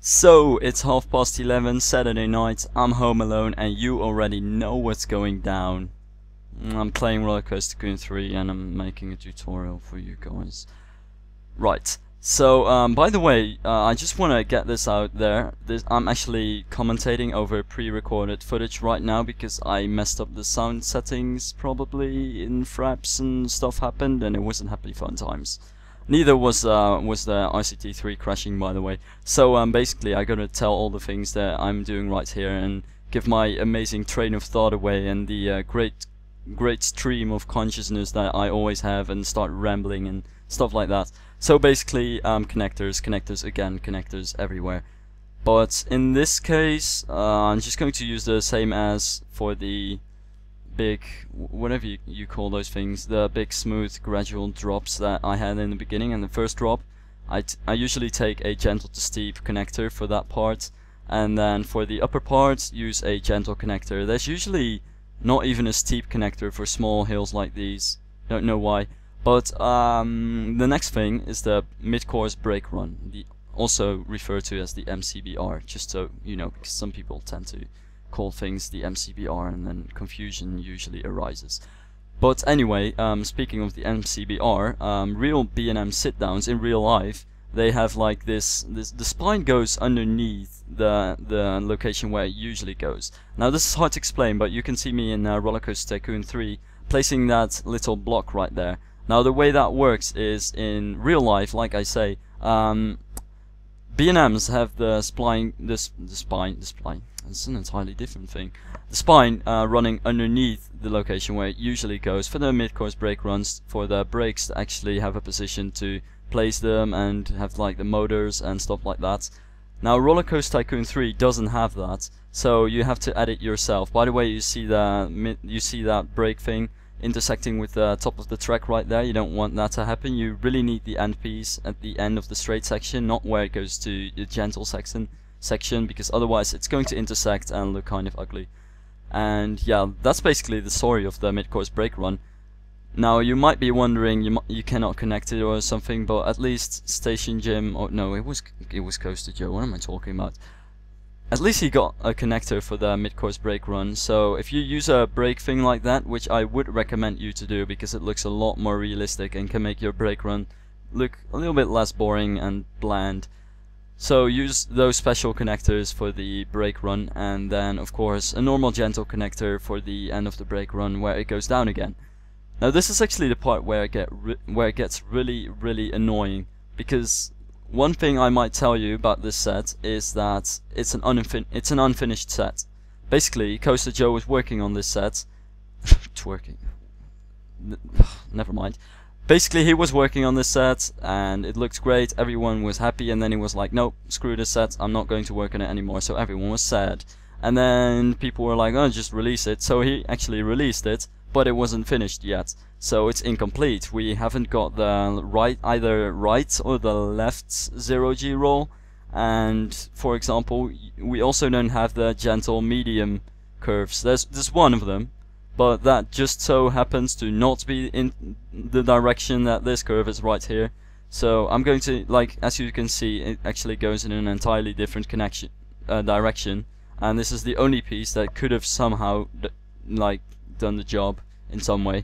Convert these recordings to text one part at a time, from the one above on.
So, it's 11:30 Saturday night, I'm home alone and you already know what's going down. I'm playing Rollercoaster Tycoon 3 and I'm making a tutorial for you guys. Right, so by the way, I just want to get this out there. I'm actually commentating over pre-recorded footage right now because I messed up the sound settings probably in Fraps and stuff happened and it wasn't happy fun times. Neither was the RCT3 crashing, by the way. So basically I gotta tell all the things that I'm doing right here and give my amazing train of thought away and the great stream of consciousness that I always have and start rambling and stuff like that. So basically connectors again, connectors everywhere. But in this case I'm just going to use the same as for the big, whatever you call those things, the big smooth gradual drops that I had in the beginning. And the first drop I usually take a gentle to steep connector for that part, and then for the upper part use a gentle connector. There's usually not even a steep connector for small hills like these, don't know why. But the next thing is the Midcourse brake run, also referred to as the MCBR, just so you know, because some people tend to call things the MCBR and then confusion usually arises. But anyway, speaking of the MCBR, real B&M sit downs in real life, they have like this the spine goes underneath the location where it usually goes. Now this is hard to explain, but you can see me in Rollercoaster Tycoon 3 placing that little block right there. Now the way that works is in real life, like I say, B&Ms have the spine, it's an entirely different thing. The spine running underneath the location where it usually goes for the mid-course brake runs, for the brakes to actually have a position to place them and have like the motors and stuff like that. Now Rollercoaster Tycoon 3 doesn't have that, so you have to add it yourself. By the way, you see that brake thing intersecting with the top of the track right there. You don't want that to happen. You really need the end piece at the end of the straight section, not where it goes to the gentle section, because otherwise it's going to intersect and look kind of ugly. And yeah, that's basically the story of the mid-course brake run. Now you might be wondering you cannot connect it or something, but at least Station Jim, or no, it was Coaster Joe, what am I talking about? At least he got a connector for the mid-course brake run. So if you use a brake thing like that, which I would recommend you to do because it looks a lot more realistic and can make your brake run look a little bit less boring and bland. So use those special connectors for the brake run, and then of course a normal gentle connector for the end of the brake run where it goes down again. Now this is actually the part where it gets really annoying, because one thing I might tell you about this set is that it's an unfinished set. Basically, Coaster Joe was working on this set. Twerking. Never mind. Basically, he was working on this set and it looked great, everyone was happy, and then he was like, nope, screw this set, I'm not going to work on it anymore, so everyone was sad. And then people were like, oh, just release it. So he actually released it, but it wasn't finished yet. So it's incomplete. We haven't got the either right or the left 0G roll, and for example, we also don't have the gentle medium curves. There's one of them, but that just so happens to not be in the direction that this curve is right here. So I'm going to, like, as you can see, it actually goes in an entirely different direction, and this is the only piece that could have somehow done the job in some way.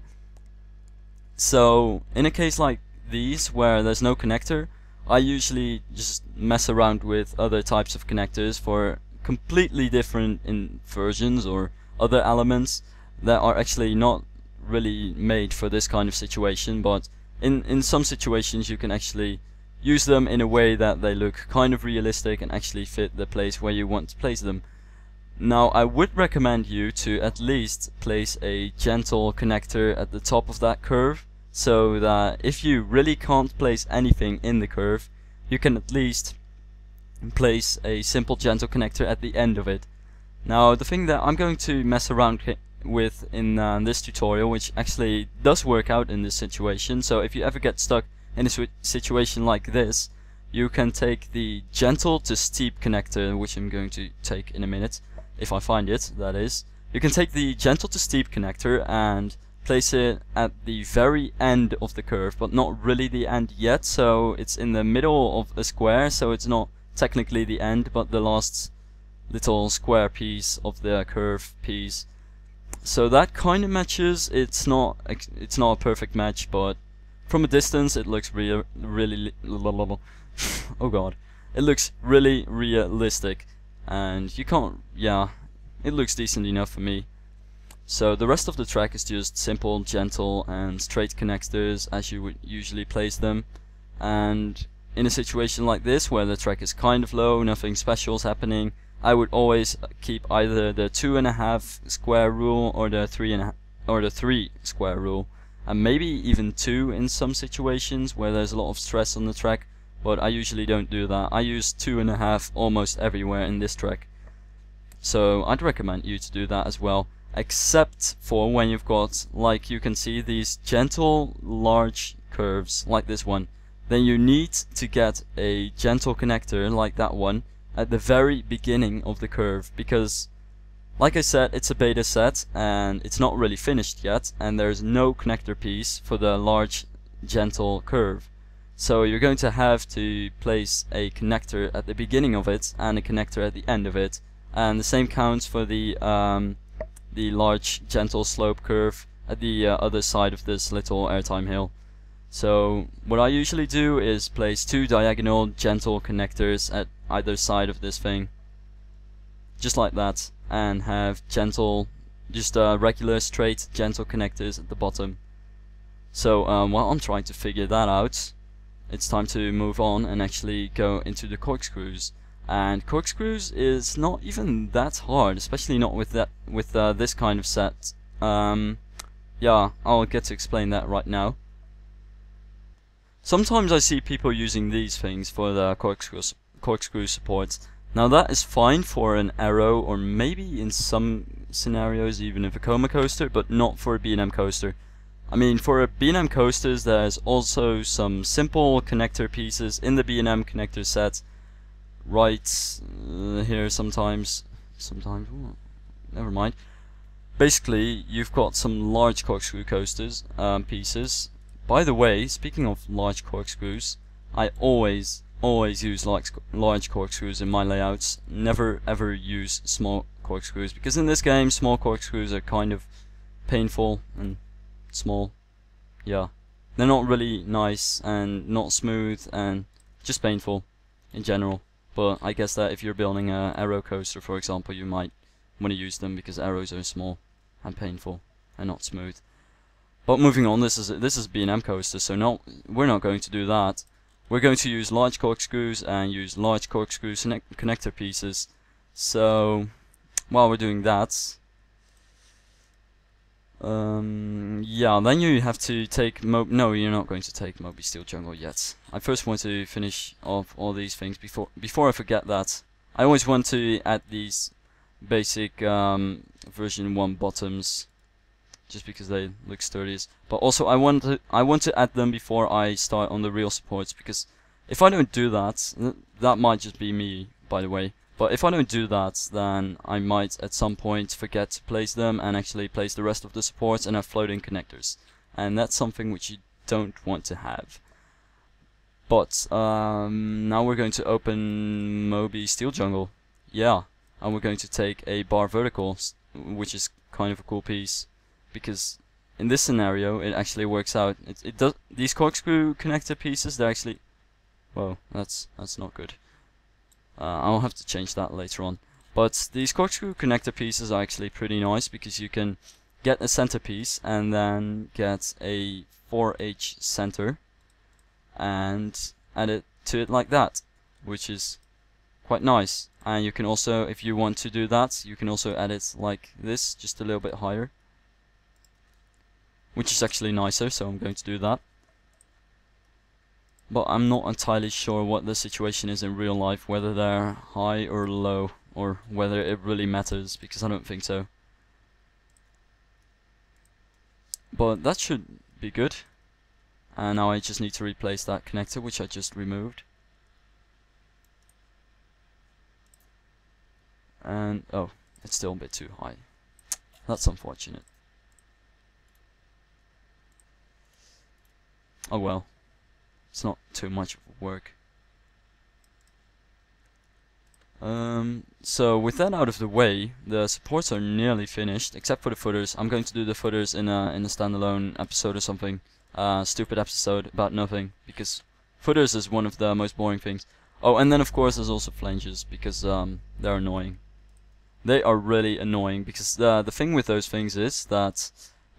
So in a case like these where there's no connector, I usually just mess around with other types of connectors for completely different versions or other elements that are actually not really made for this kind of situation, but in some situations you can actually use them in a way that they look kind of realistic and actually fit the place where you want to place them. Now I would recommend you to at least place a gentle connector at the top of that curve, so that if you really can't place anything in the curve, you can at least place a simple gentle connector at the end of it. Now the thing that I'm going to mess around with in this tutorial, which actually does work out in this situation, so if you ever get stuck in a situation like this, you can take the gentle to steep connector, which I'm going to take in a minute, if I find it, that is. You can take the gentle to steep connector and place it at the very end of the curve, but not really the end yet, so it's in the middle of a square, so it's not technically the end, but the last little square piece of the curve piece. So that kind of matches. It's not a perfect match, but from a distance it looks really oh god, it looks really realistic, and you can't, yeah, it looks decent enough for me. So the rest of the track is just simple, gentle and straight connectors as you would usually place them. And in a situation like this where the track is kind of low, nothing special is happening, I would always keep either the 2.5 square rule or the 3 square rule, and maybe even 2 in some situations where there's a lot of stress on the track, but I usually don't do that. I use 2.5 almost everywhere in this track. So I'd recommend you to do that as well, except for when you've got, like you can see, these gentle large curves like this one. Then you need to get a gentle connector like that one at the very beginning of the curve, because like I said, it's a beta set and it's not really finished yet, and there's no connector piece for the large gentle curve. So you're going to have to place a connector at the beginning of it and a connector at the end of it, and the same counts for the large gentle slope curve at the other side of this little airtime hill. So what I usually do is place 2 diagonal gentle connectors at either side of this thing, just like that, and have gentle, just regular straight gentle connectors at the bottom. So while I'm trying to figure that out, it's time to move on and actually go into the corkscrews. And corkscrews is not even that hard, especially not with this kind of set. Yeah, I'll get to explain that right now. Sometimes I see people using these things for the corkscrew supports. Now that is fine for an arrow, or maybe in some scenarios even a Vekoma coaster, but not for a B&M coaster. I mean, for B&M coasters there's also some simple connector pieces in the B&M connector set right here sometimes, ooh, never mind. Basically you've got some large corkscrew coasters pieces. By the way, speaking of large corkscrews, I always use large corkscrews in my layouts. Never ever use small corkscrews, because in this game small corkscrews are kind of painful and small. Yeah, they're not really nice and not smooth and just painful in general. But I guess that if you're building a arrow coaster, for example, you might want to use them because arrows are small and painful and not smooth. But moving on, this is B&M coaster, so we're not going to do that. We're going to use large corkscrews and use large corkscrew connector pieces. So while we're doing that, yeah, then you have to take no, you're not going to take Moby Steel Jungle yet. I first want to finish off all these things before I forget that. I always want to add these basic version 1 bottoms, just because they look sturdiest. But also I want to add them before I start on the real supports, because if I don't do that, that might just be me, by the way. But if I don't do that, then I might at some point forget to place them and actually place the rest of the supports and have floating connectors. And that's something which you don't want to have. But now we're going to open Moby Steel Jungle. Yeah, and we're going to take a bar vertical, which is kind of a cool piece, because in this scenario it actually works out. It does. These corkscrew connector pieces, they're actually, whoa, that's not good. I'll have to change that later on. But these corkscrew connector pieces are actually pretty nice, because you can get a centerpiece and then get a 4H center and add it to it like that, which is quite nice. And you can also, if you want to do that, you can also add it like this, just a little bit higher, which is actually nicer, so I'm going to do that. But I'm not entirely sure what the situation is in real life, whether they're high or low, or whether it really matters, because I don't think so. But that should be good. And now I just need to replace that connector, which I just removed. And, oh, it's still a bit too high. That's unfortunate. Oh well. It's not too much work. So with that out of the way, the supports are nearly finished, except for the footers. I'm going to do the footers in a standalone episode or something. Stupid episode about nothing, because footers is one of the most boring things. Oh, and then of course there's also flanges, because they're annoying. They are really annoying, because the thing with those things is that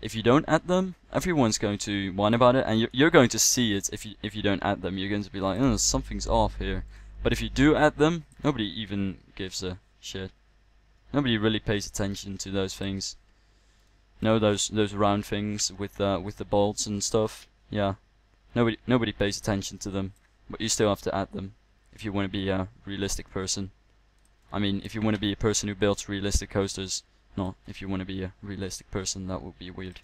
if you don't add them, everyone's going to whine about it, and you're going to see it if you don't add them. You're going to be like, oh, something's off here. But if you do add them, nobody even gives a shit. Nobody really pays attention to those things. No, those round things with the bolts and stuff. Yeah, nobody pays attention to them. But you still have to add them if you want to be a realistic person. I mean, if you want to be a person who builds realistic coasters. Not if you want to be a realistic person. That would be weird.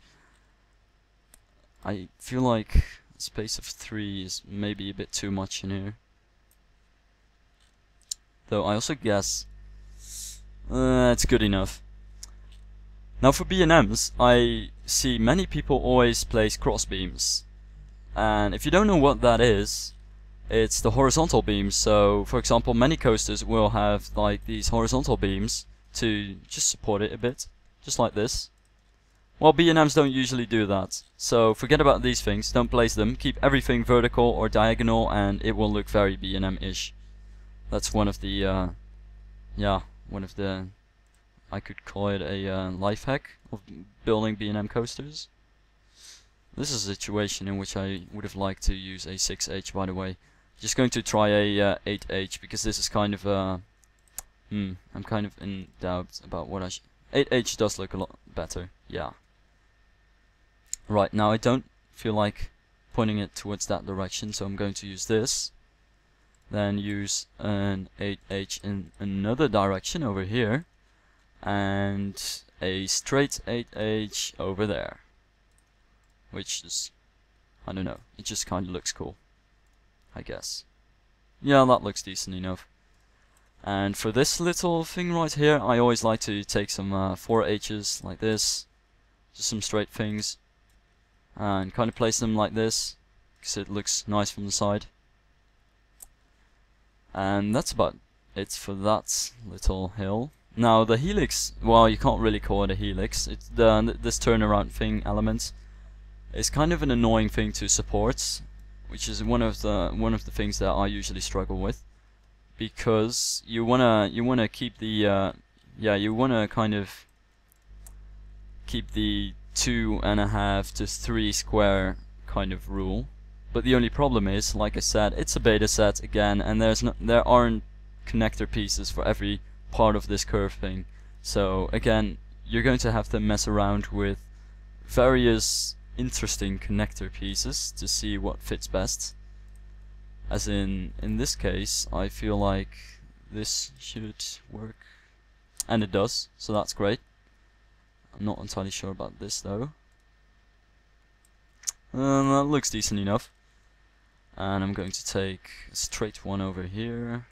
I feel like a space of 3 is maybe a bit too much in here. Though I also guess it's good enough. Now for B&Ms, I see many people always place cross beams. And if you don't know what that is, it's the horizontal beams. So for example, many coasters will have like these horizontal beams to just support it a bit, just like this. Well, B&Ms don't usually do that. So forget about these things, don't place them, keep everything vertical or diagonal and it will look very B&M-ish. That's one of the, I could call it a life hack of building B&M coasters. This is a situation in which I would have liked to use a 6H, by the way. Just going to try a 8H, because this is kind of, I'm kind of in doubt about what I should... 8H does look a lot better, yeah. Right, now I don't feel like pointing it towards that direction, so I'm going to use this. Then use an 8H in another direction over here, and a straight 8H over there, which is, I don't know, it just kind of looks cool, I guess. Yeah, that looks decent enough. And for this little thing right here, I always like to take some 4H's like this, just some straight things, and kind of place them like this, because it looks nice from the side. And that's about it for that little hill. Now the helix, well, you can't really call it a helix. It's this turnaround thing element is kind of an annoying thing to support, which is one of the things that I usually struggle with, because you wanna keep the you wanna kind of keep the 2.5 to 3 square kind of rule. But the only problem is, like I said, it's a beta set again, and there aren't connector pieces for every part of this curve thing. So again, you're going to have to mess around with various interesting connector pieces to see what fits best. As in this case, I feel like this should work, and it does, so that's great. I'm not entirely sure about this though. That looks decent enough. And I'm going to take a straight one over here.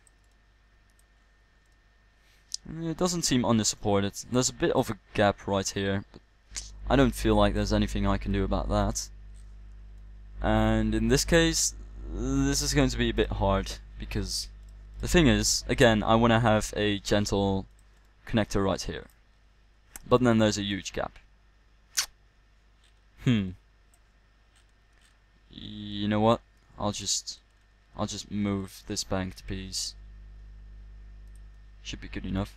It doesn't seem under-supported. There's a bit of a gap right here, but I don't feel like there's anything I can do about that. And in this case, this is going to be a bit hard, because the thing is, again, I want to have a gentle connector right here. But then there's a huge gap. You know what? I'll just move this banked piece. Should be good enough.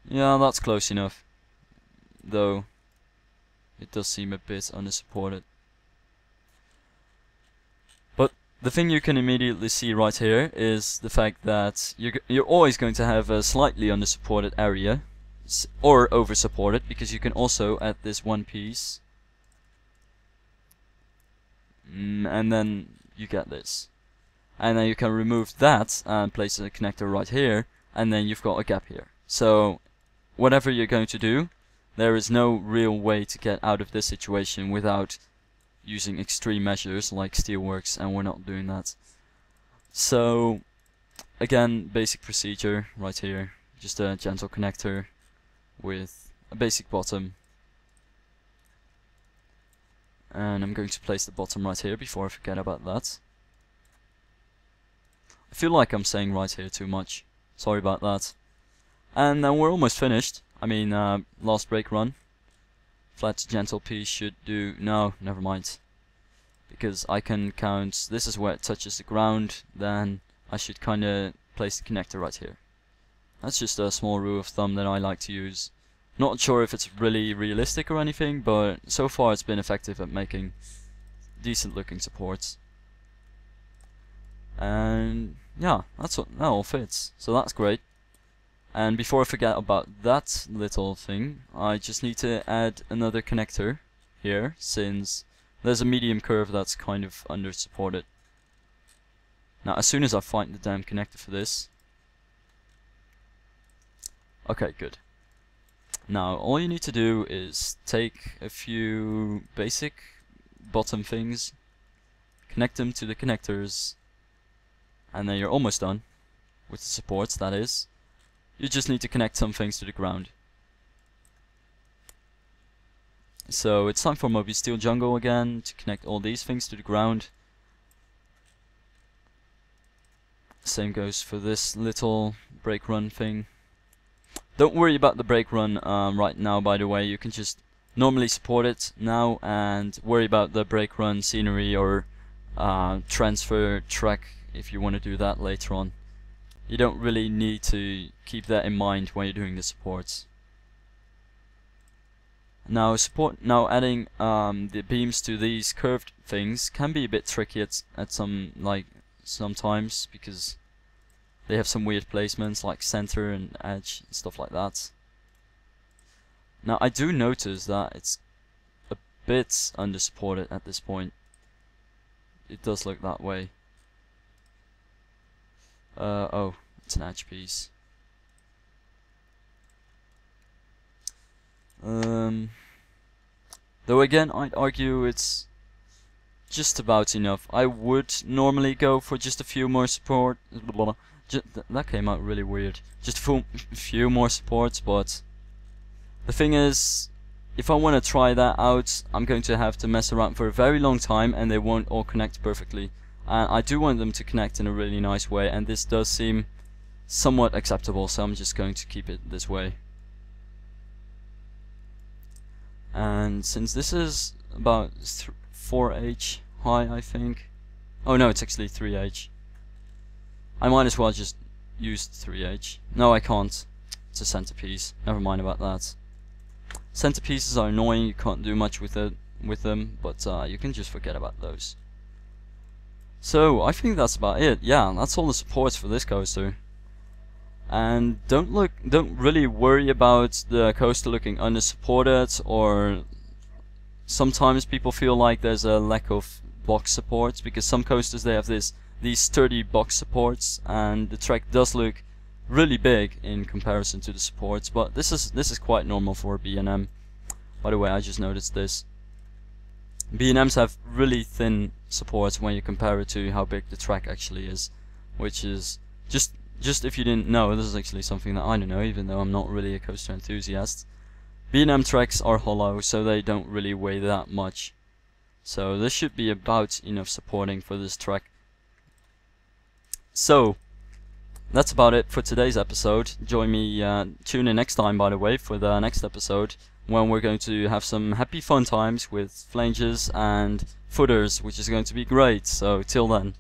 Yeah, that's close enough. Though it does seem a bit under-supported. But the thing you can immediately see right here is the fact that you're always going to have a slightly under-supported area, or over-supported, because you can also add this one piece. And then you get this, and then you can remove that and place a connector right here, and then you've got a gap here. So whatever you're going to do, there is no real way to get out of this situation without using extreme measures like steelworks, and we're not doing that. So again, basic procedure right here, just a gentle connector with a basic bottom. And I'm going to place the bottom right here before I forget about that. I feel like I'm saying right here too much. Sorry about that. And then we're almost finished. I mean, last brake run. Flat to gentle piece should do... No, never mind. Because I can count... This is where it touches the ground. Then I should kind of place the connector right here. That's just a small rule of thumb that I like to use. Not sure if it's really realistic or anything, but so far it's been effective at making decent looking supports. And yeah, that all fits. So that's great. And before I forget about that little thing, I just need to add another connector here, since there's a medium curve that's kind of under supported. Now as soon as I find the damn connector for this... Okay, good. Now all you need to do is take a few basic bottom things, connect them to the connectors, and then you're almost done with the supports, that is. You just need to connect some things to the ground. So it's time for Moby Steel Jungle again, to connect all these things to the ground. Same goes for this little brake run thing. Don't worry about the brake run right now, by the way. You can just normally support it now and worry about the brake run scenery or transfer track if you want to do that later on. You don't really need to keep that in mind when you're doing the supports. Now adding the beams to these curved things can be a bit tricky at sometimes, because they have some weird placements like center and edge and stuff like that. Now I do notice that it's a bit under supported at this point. It does look that way. Oh, it's an edge piece. Though again, I'd argue it's just about enough. I would normally go for just a few more support. That came out really weird. Just a few more supports, but the thing is, if I want to try that out, I'm going to have to mess around for a very long time, and they won't all connect perfectly. And I do want them to connect in a really nice way, and this does seem somewhat acceptable, so I'm just going to keep it this way. And since this is about 4H high, I think. Oh no, it's actually 3H. I might as well just use 3H. No, I can't. It's a centerpiece. Never mind about that. Centerpieces are annoying. You can't do much with them, but you can just forget about those. So I think that's about it. Yeah, that's all the supports for this coaster. And don't really worry about the coaster looking under supported, or sometimes people feel like there's a lack of box supports, because some coasters they have these sturdy box supports, and the track does look really big in comparison to the supports. But this is quite normal for a B&M. By the way, I just noticed this. B&Ms have really thin supports when you compare it to how big the track actually is, which is just if you didn't know, this is actually something that I don't know, even though I'm not really a coaster enthusiast. B&M tracks are hollow, so they don't really weigh that much. So this should be about enough supporting for this track. So that's about it for today's episode. Join me, tune in next time, by the way, for the next episode, when we're going to have some happy fun times with flanges and footers, which is going to be great. So till then.